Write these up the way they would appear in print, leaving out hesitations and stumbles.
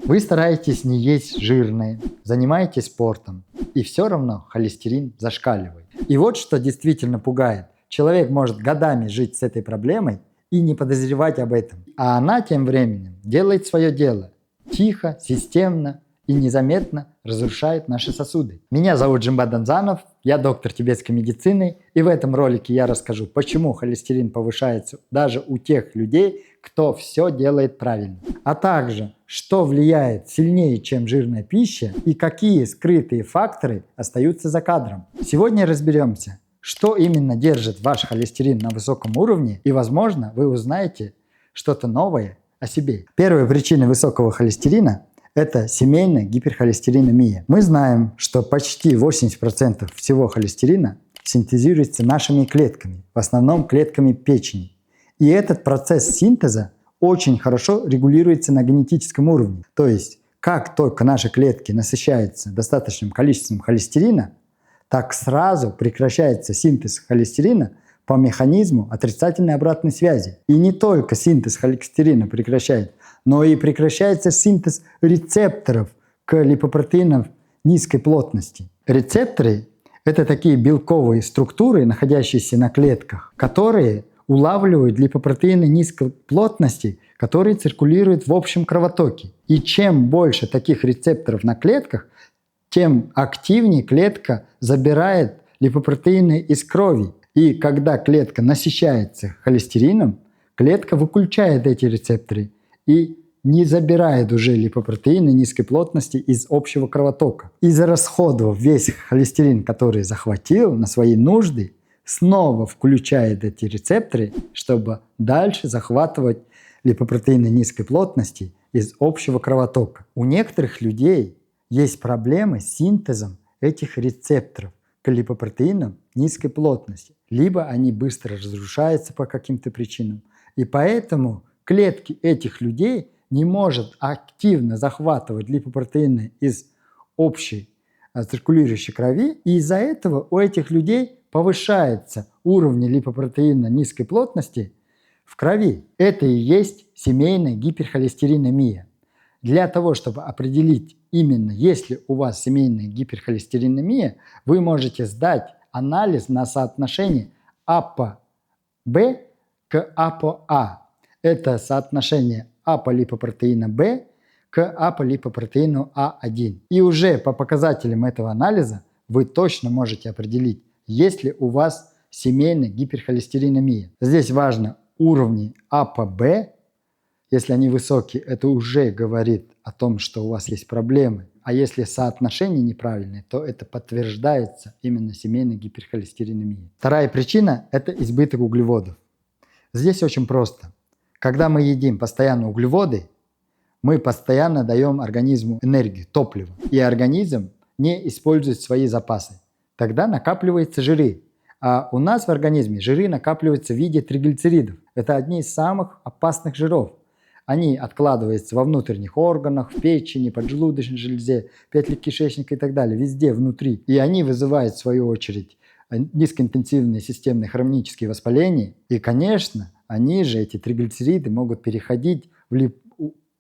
Вы стараетесь не есть жирное, занимаетесь спортом, и все равно холестерин зашкаливает. И вот что действительно пугает. Человек может годами жить с этой проблемой и не подозревать об этом. А она тем временем делает свое дело. Тихо, системно и незаметно разрушает наши сосуды. Меня зовут Джимбат Данзанов, я доктор тибетской медицины, и в этом ролике я расскажу, почему холестерин повышается даже у тех людей, кто все делает правильно. А также, что влияет сильнее, чем жирная пища, и какие скрытые факторы остаются за кадром. Сегодня разберемся, что именно держит ваш холестерин на высоком уровне, и, возможно, вы узнаете что-то новое о себе. Первая причина высокого холестерина – это семейная гиперхолестеринемия. Мы знаем, что почти 80% всего холестерина синтезируется нашими клетками, в основном клетками печени. И этот процесс синтеза очень хорошо регулируется на генетическом уровне. То есть, как только наши клетки насыщаются достаточным количеством холестерина, так сразу прекращается синтез холестерина по механизму отрицательной обратной связи. И не только синтез холестерина прекращает, но и прекращается синтез рецепторов к липопротеинам низкой плотности. Рецепторы – это такие белковые структуры, находящиеся на клетках, которые улавливают липопротеины низкой плотности, которые циркулируют в общем кровотоке. И чем больше таких рецепторов на клетках, тем активнее клетка забирает липопротеины из крови. И когда клетка насыщается холестерином, клетка выключает эти рецепторы и не забирает уже липопротеины низкой плотности из общего кровотока. Израсходовав весь холестерин, который захватил на свои нужды, снова включает эти рецепторы, чтобы дальше захватывать липопротеины низкой плотности из общего кровотока. У некоторых людей есть проблемы с синтезом этих рецепторов к липопротеинам низкой плотности. Либо они быстро разрушаются по каким-то причинам. И поэтому клетки этих людей не может активно захватывать липопротеины из общей циркулирующей крови. И из-за этого у этих людей повышается уровень липопротеина низкой плотности в крови. Это и есть семейная гиперхолестеринемия. Для того, чтобы определить именно, есть ли у вас семейная гиперхолестеринемия, вы можете сдать анализ на соотношение АПО-Б к АПО-А. Это соотношение аполипопротеина Б к аполипопротеину А1. И уже по показателям этого анализа вы точно можете определить, есть ли у вас семейная гиперхолестеринемия. Здесь важно уровни АПО-Б. Если они высокие, это уже говорит о том, что у вас есть проблемы. А если соотношение неправильное, то это подтверждается именно семейной гиперхолестеринемией. Вторая причина – это избыток углеводов. Здесь очень просто. Когда мы едим постоянно углеводы, мы постоянно даем организму энергию, топливо. И организм не использует свои запасы. Тогда накапливаются жиры. А у нас в организме жиры накапливаются в виде триглицеридов. Это одни из самых опасных жиров. Они откладываются во внутренних органах, в печени, поджелудочной железе, петли кишечника и так далее, везде внутри. И они вызывают, в свою очередь, низкоинтенсивные системные хронические воспаления. И, конечно, эти триглицериды, могут переходить в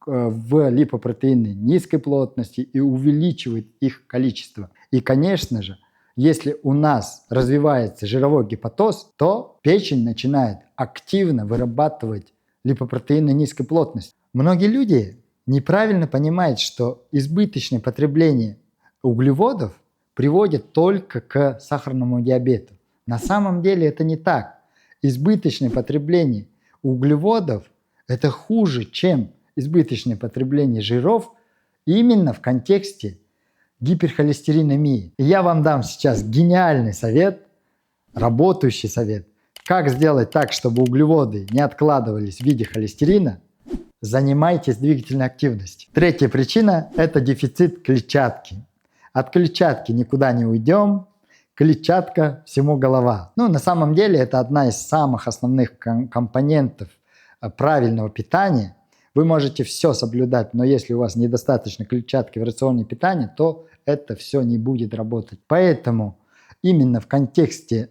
липопротеины низкой плотности и увеличивать их количество. И, конечно же, если у нас развивается жировой гепатоз, то печень начинает активно вырабатывать липопротеины низкой плотности. Многие люди неправильно понимают, что избыточное потребление углеводов приводит только к сахарному диабету. На самом деле это не так. Избыточное потребление углеводов – это хуже, чем избыточное потребление жиров именно в контексте гиперхолестеринемии. И я вам дам сейчас гениальный совет, работающий совет, как сделать так, чтобы углеводы не откладывались в виде холестерина. Занимайтесь двигательной активностью. Третья причина – это дефицит клетчатки. От клетчатки никуда не уйдем. Клетчатка всему голова. На самом деле это одна из самых основных компонентов правильного питания. Вы можете все соблюдать, но если у вас недостаточно клетчатки в рационе питания, то это все не будет работать. Поэтому именно в контексте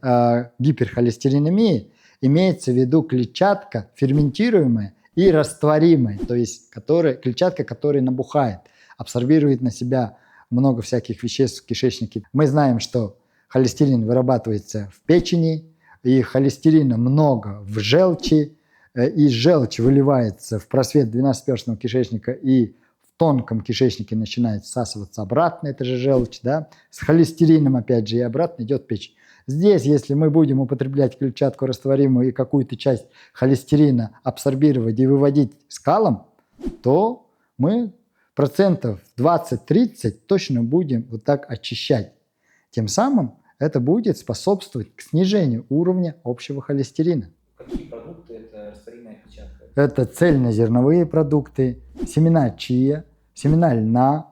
гиперхолестеринемии имеется в виду клетчатка ферментируемая и растворимой, то есть клетчатка, которая набухает, абсорбирует на себя много всяких веществ в кишечнике. Мы знаем, что холестерин вырабатывается в печени, и холестерина много в желчи, и желчь выливается в просвет двенадцатиперстного кишечника, и в тонком кишечнике начинает всасываться обратно, это же желчь, да, с холестерином опять же и обратно идет в печень. Здесь, если мы будем употреблять клетчатку растворимую и какую-то часть холестерина абсорбировать и выводить скалом, то мы процентов 20-30 точно будем вот так очищать. Тем самым это будет способствовать к снижению уровня общего холестерина. Какие продукты это растворимая клетчатка? Это цельнозерновые продукты, семена чиа, семена льна.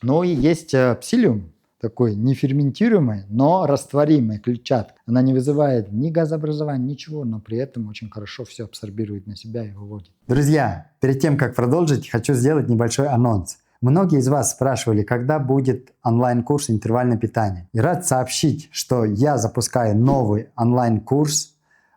Ну и есть псилиум, такой неферментируемый, но растворимый клетчатка. Она не вызывает ни газообразования, ничего, но при этом очень хорошо все абсорбирует на себя и выводит. Друзья, перед тем, как продолжить, хочу сделать небольшой анонс. Многие из вас спрашивали, когда будет онлайн-курс интервальное питание. И рад сообщить, что я запускаю новый онлайн-курс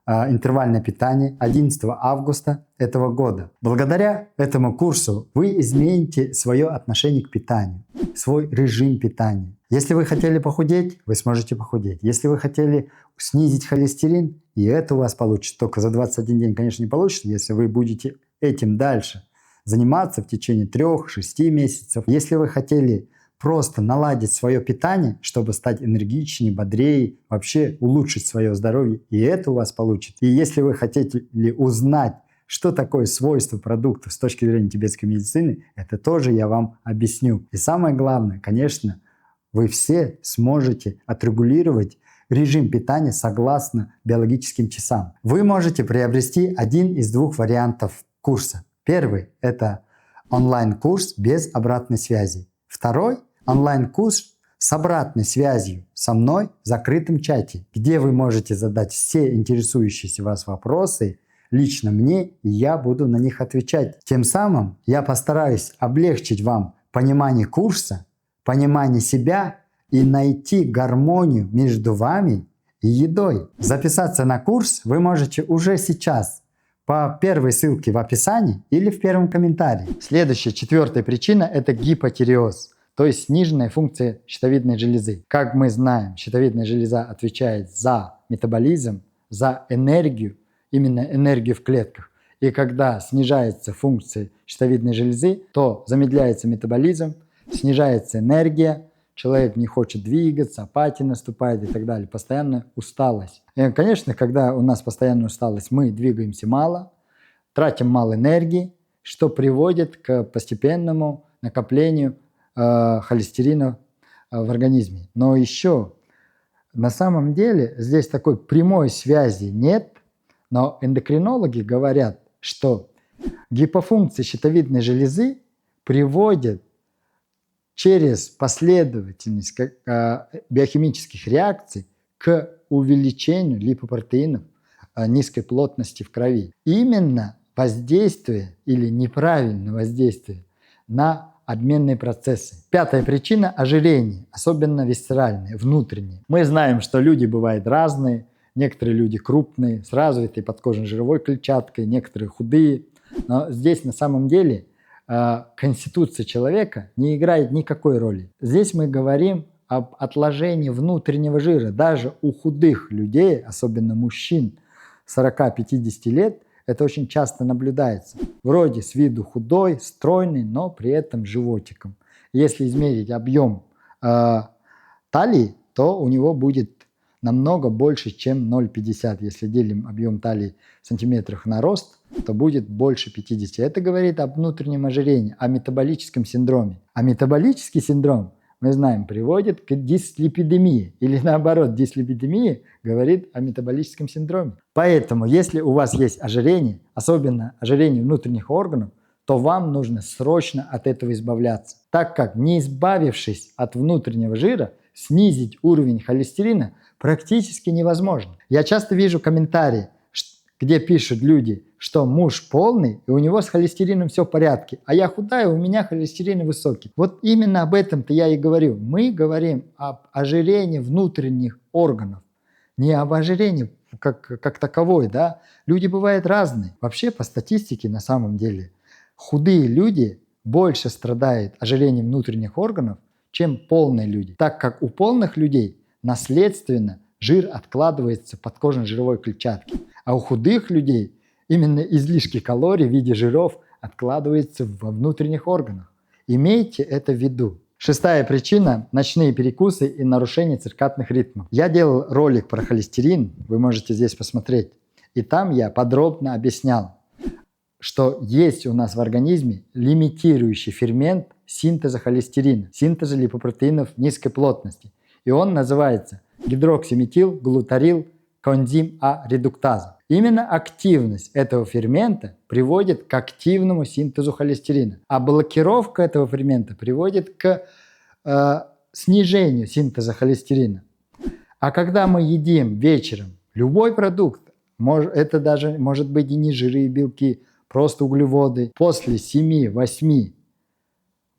интервальное питание 11 августа этого года. Благодаря этому курсу вы измените свое отношение к питанию, свой режим питания. Если вы хотели похудеть, вы сможете похудеть. Если вы хотели снизить холестерин, и это у вас получится. Только за 21 день, конечно, не получится, если вы будете этим дальше заниматься в течение 3-6 месяцев. Если вы хотели просто наладить свое питание, чтобы стать энергичнее, бодрее, вообще улучшить свое здоровье, и это у вас получится. И если вы хотите узнать, что такое свойства продуктов с точки зрения тибетской медицины, это тоже я вам объясню. И самое главное, конечно, вы все сможете отрегулировать режим питания согласно биологическим часам. Вы можете приобрести один из двух вариантов курса. Первый – это онлайн-курс без обратной связи. Второй – онлайн-курс с обратной связью со мной в закрытом чате, где вы можете задать все интересующиеся вас вопросы лично мне, и я буду на них отвечать. Тем самым я постараюсь облегчить вам понимание курса, понимание себя и найти гармонию между вами и едой. Записаться на курс вы можете уже сейчас по первой ссылке в описании или в первом комментарии. Следующая, четвертая причина – это гипотиреоз, то есть сниженная функция щитовидной железы. Как мы знаем, щитовидная железа отвечает за метаболизм, за энергию, именно энергию в клетках. И когда снижается функция щитовидной железы, то замедляется метаболизм, снижается энергия, человек не хочет двигаться, апатия наступает и так далее, постоянная усталость. И, конечно, когда у нас постоянная усталость, мы двигаемся мало, тратим мало энергии, что приводит к постепенному накоплению холестерина в организме. Но еще на самом деле здесь такой прямой связи нет, но эндокринологи говорят, что гипофункция щитовидной железы приводит через последовательность биохимических реакций к увеличению липопротеинов низкой плотности в крови. Именно воздействие или неправильное воздействие на обменные процессы. Пятая причина – ожирение, особенно висцеральное, внутреннее. Мы знаем, что люди бывают разные, некоторые люди крупные, с развитой подкожно-жировой клетчаткой, некоторые худые. Но здесь на самом деле конституция человека не играет никакой роли. Здесь мы говорим об отложении внутреннего жира. Даже у худых людей, особенно мужчин 40-50 лет, это очень часто наблюдается. Вроде с виду худой, стройный, но при этом животиком. Если измерить объем талии, то у него будет намного больше, чем 0,50. Если делим объем талии в сантиметрах на рост, то будет больше 50. Это говорит об внутреннем ожирении, о метаболическом синдроме. А метаболический синдром, мы знаем, приводит к дислипидемии. Или наоборот, дислипидемия говорит о метаболическом синдроме. Поэтому, если у вас есть ожирение, особенно ожирение внутренних органов, то вам нужно срочно от этого избавляться. Так как, не избавившись от внутреннего жира, снизить уровень холестерина практически невозможно. Я часто вижу комментарии, где пишут люди, что муж полный, и у него с холестерином все в порядке, а я худая, у меня холестерин высокий. Вот именно об этом-то я и говорю. Мы говорим об ожирении внутренних органов. не об ожирении как таковой, да. Люди бывают разные. Вообще, по статистике, на самом деле, худые люди больше страдают ожирением внутренних органов, чем полные люди, так как у полных людей наследственно жир откладывается в подкожной жировой клетчатке, а у худых людей именно излишки калорий в виде жиров откладываются во внутренних органах. Имейте это в виду. Шестая причина – ночные перекусы и нарушение циркадных ритмов. Я делал ролик про холестерин, вы можете здесь посмотреть. И там я подробно объяснял, что есть у нас в организме лимитирующий фермент синтеза холестерина, синтеза липопротеинов низкой плотности. И он называется гидроксиметилглутарил коэнзим А-редуктаза. Именно активность этого фермента приводит к активному синтезу холестерина, а блокировка этого фермента приводит к снижению синтеза холестерина. А когда мы едим вечером любой продукт, это даже может быть и не жиры, и белки, просто углеводы, после 7-8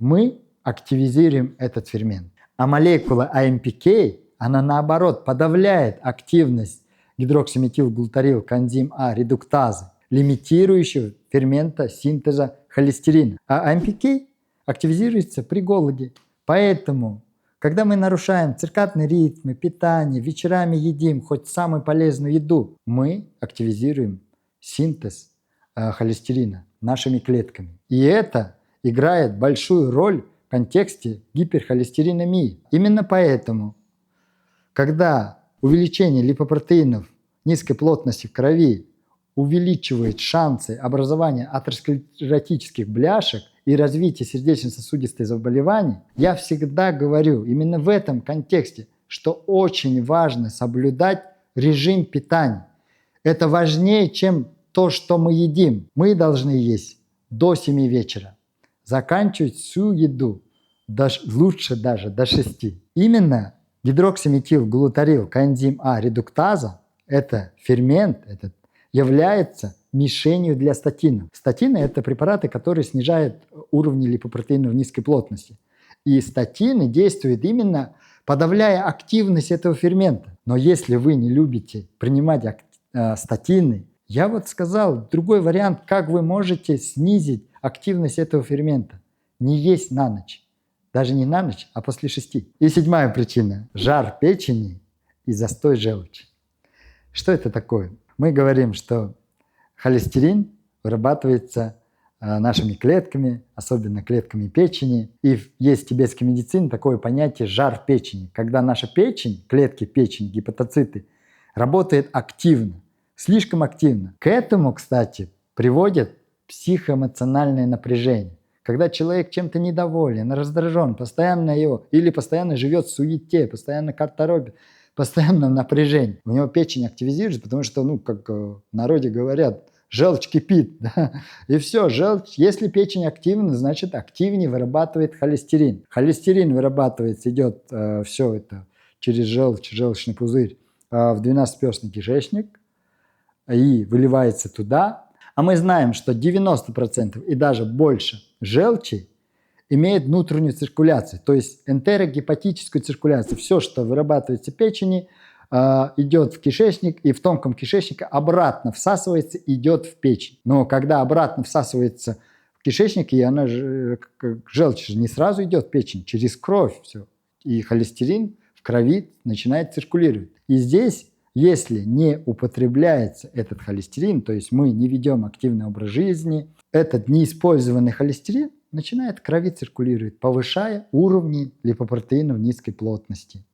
мы активизируем этот фермент. А молекула AMPK, она наоборот подавляет активность гидроксиметилглутарил коэнзим А-редуктазы, лимитирующего фермента синтеза холестерина. А AMPK активизируется при голоде. Поэтому, когда мы нарушаем циркадные ритмы, питание, вечерами едим хоть самую полезную еду, мы активизируем синтез холестерина нашими клетками. И это играет большую роль в контексте гиперхолестеринемии. Именно поэтому, когда увеличение липопротеинов низкой плотности в крови увеличивает шансы образования атеросклеротических бляшек и развития сердечно-сосудистых заболеваний, я всегда говорю именно в этом контексте, что очень важно соблюдать режим питания. Это важнее, чем то, что мы едим. Мы должны есть до 7 вечера, заканчивать всю еду, лучше даже до 6. Именно гидроксиметилглутарил коэнзим А-редуктаза, это фермент, этот, является мишенью для статинов. Статины – это препараты, которые снижают уровни липопротеинов низкой плотности. И статины действуют именно подавляя активность этого фермента. Но если вы не любите принимать статины, я вот сказал другой вариант, как вы можете снизить активность этого фермента. Не есть на ночь. Даже не на ночь, а после 6. И 7-я причина – жар печени и застой желчи. Что это такое? Мы говорим, что холестерин вырабатывается нашими клетками, особенно клетками печени. И есть в тибетской медицине такое понятие жар печени, когда наша печень, клетки печени, гепатоциты, работает активно, слишком активно. К этому, кстати, приводит психоэмоциональное напряжение. Когда человек чем-то недоволен, раздражен, постоянно живет в суете, постоянно торопит, постоянно напряжение. У него печень активизируется, потому что, как в народе говорят, желчь кипит. Да? И все, желчь, если печень активна, значит активнее вырабатывает холестерин. Холестерин вырабатывается, идет все это через желчь, желчный пузырь в 12-перстный кишечник и выливается туда. А мы знаем, что 90% и даже больше желчи имеет внутреннюю циркуляцию, то есть энтерогепатическую циркуляцию. Все, что вырабатывается в печени, идет в кишечник, и в тонком кишечнике обратно всасывается, идет в печень. Но когда обратно всасывается в кишечник, и она желчь не сразу идет в печень, через кровь все. И холестерин в крови начинает циркулировать. И здесь, если не употребляется этот холестерин, то есть мы не ведем активный образ жизни, этот неиспользованный холестерин начинает в крови циркулировать, повышая уровни липопротеинов низкой плотности.